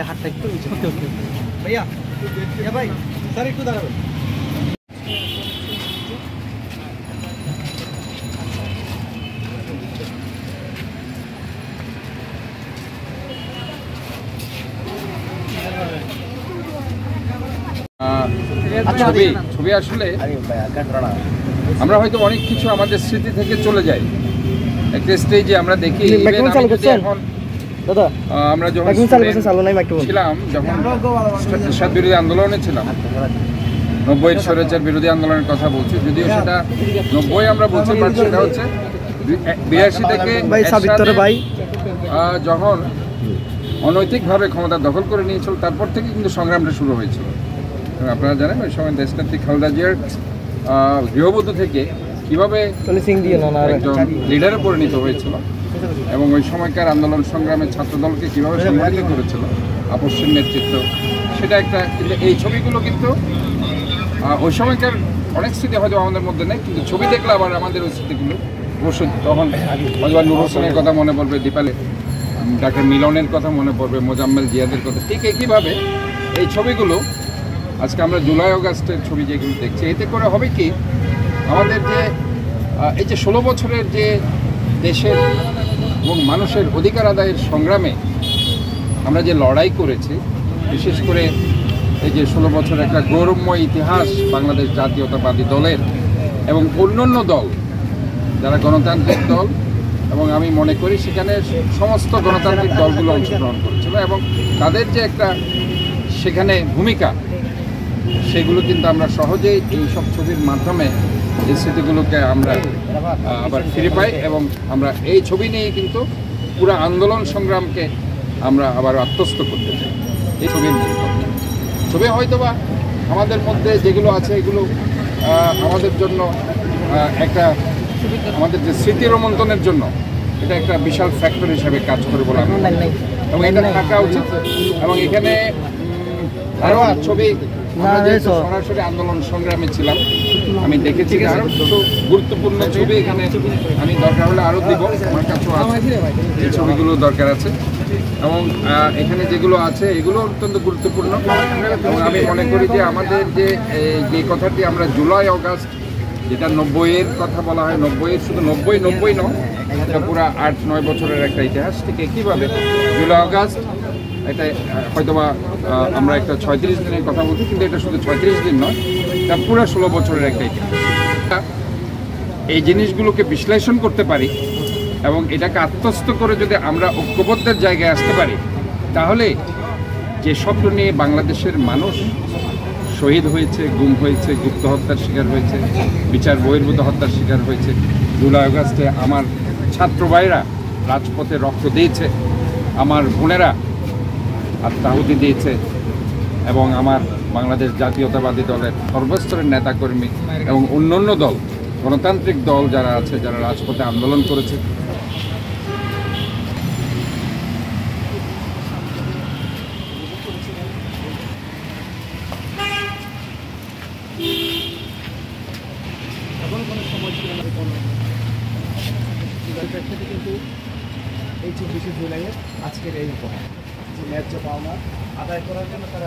হাতটা একটু ভাইয়া ভাই স্যার একটু দাঁড়াবেন। ছবি আসলে আমরা হয়তো অনেক কিছু আমাদের স্মৃতি থেকে চলে যাই, একটা স্টেজে আমরা দেখি আমরা যখন ছিলাম, যখন এরশাদ বিরোধী আন্দোলনে ছিলাম, 90-এর স্বৈরাচার বিরোধী আন্দোলনের কথা বলছি, যদিও সেটা 90 আমরা বলতে পারছি, সেটা হচ্ছে 82 থেকে যখন অনৈতিকভাবে ক্ষমতা দখল করে নিয়েছিল, তারপর থেকে কিন্তু সংগ্রামটা শুরু হয়েছিল। আপনারা জানেন ওই সময় দেশনেত্রী খালেদা জিয়ার গৃহবধূ থেকে কীভাবে একজন লিডারে পরিণত হয়েছিল এবং ওই সময়কার আন্দোলন সংগ্রামে ছাত্রদলকে কীভাবে সংগঠিত করেছিল আপসের নেতৃত্ব, সেটা একটা। কিন্তু এই ছবিগুলো কিন্তু ওই সময়কার অনেক স্মৃতি হয়তো আমাদের মধ্যে নেই, কিন্তু ছবি দেখলে আবার আমাদের ওই স্মৃতিগুলো অবশ্যই তখন হয়তো নূর হোসেনের কথা মনে পড়বে, দীপালে ডাক্তার মিলনের কথা মনে পড়বে, মোজাম্মেল জিয়াদের কথা। ঠিক একইভাবে এই ছবিগুলো আজকে আমরা জুলাই অগাস্টের ছবি যেগুলো দেখছি, এতে করে হবে কি আমাদের যে এই যে 16 বছরের যে দেশের এবং মানুষের অধিকার আদায়ের সংগ্রামে আমরা যে লড়াই করেছি, বিশেষ করে এই যে 16 বছর একটা গৌরবময় ইতিহাস বাংলাদেশ জাতীয়তাবাদী দলের এবং অন্যান্য দল যারা গণতান্ত্রিক দল, এবং আমি মনে করি সেখানে সমস্ত গণতান্ত্রিক দলগুলো অংশগ্রহণ করেছিল এবং তাদের যে একটা সেখানে ভূমিকা, সেগুলো কিন্তু আমরা সহজেই এই সব ছবির মাধ্যমে এই স্মৃতিগুলোকে আমরা আবার ফিরে পাই এবং আমরা এই ছবি নিয়ে কিন্তু পুরো আন্দোলন সংগ্রামকে আমরা আবার আত্মস্থ করতে চাই। এই ছবির ছবি হয়তোবা আমাদের মধ্যে যেগুলো আছে এগুলো আমাদের জন্য একটা আমাদের যে স্মৃতি রোমন্থনের জন্য এটা একটা বিশাল ফ্যাক্টর হিসেবে কাজ করে বলে আমি, এবং এটা থাকা উচিত। এবং এখানে আরও ছবি সরাসরি আন্দোলন সংগ্রামে ছিলাম, আমি দেখেছি আরও কিছু গুরুত্বপূর্ণ ছবি এখানে আমি দরকার হলে আরও দিব, আমার কাছেও আছে এই ছবিগুলো দরকার আছে। এবং এখানে যেগুলো আছে এগুলো অত্যন্ত গুরুত্বপূর্ণ এবং আমি মনে করি যে আমাদের যে কথাটি আমরা জুলাই অগাস্ট যেটা 90-এর কথা বলা হয়, 90-এর শুধু 90 নয়, এটা পুরো 8-9 বছরের একটা ইতিহাস। ঠিক একইভাবে জুলাই অগাস্ট এটা হয়তোবা আমরা একটা 36 দিনের কথা বলছি, কিন্তু এটা শুধু 36 দিন নয়, এটা পুরো 16 বছরের একটা ইতিহাস। এই জিনিসগুলোকে বিশ্লেষণ করতে পারি এবং এটাকে আত্মস্থ করে যদি আমরা ঐক্যবদ্ধের জায়গায় আসতে পারি, তাহলে যে স্বপ্ন নিয়ে বাংলাদেশের মানুষ শহীদ হয়েছে, গুম হয়েছে, গুপ্ত হত্যার শিকার হয়েছে, বিচার বহির্ভূত হত্যার শিকার হয়েছে, জুলাই আগস্টে আমার ছাত্র ভাইরা রাজপথে রক্ত দিয়েছে, আমার বোনেরা আত্মাহুতি দিয়েছে, এবং আমার বাংলাদেশ জাতীয়তাবাদী দলের সর্বস্তরের নেতাকর্মী এবং অন্যান্য দল, গণতান্ত্রিক দল যারা আছে, যারা রাজপথে আন্দোলন করেছে, কিন্তু এই 24শে জুলাইয়ের আজকের এই উপহার ন্যায্য পাওনা আদায় করার জন্য তারা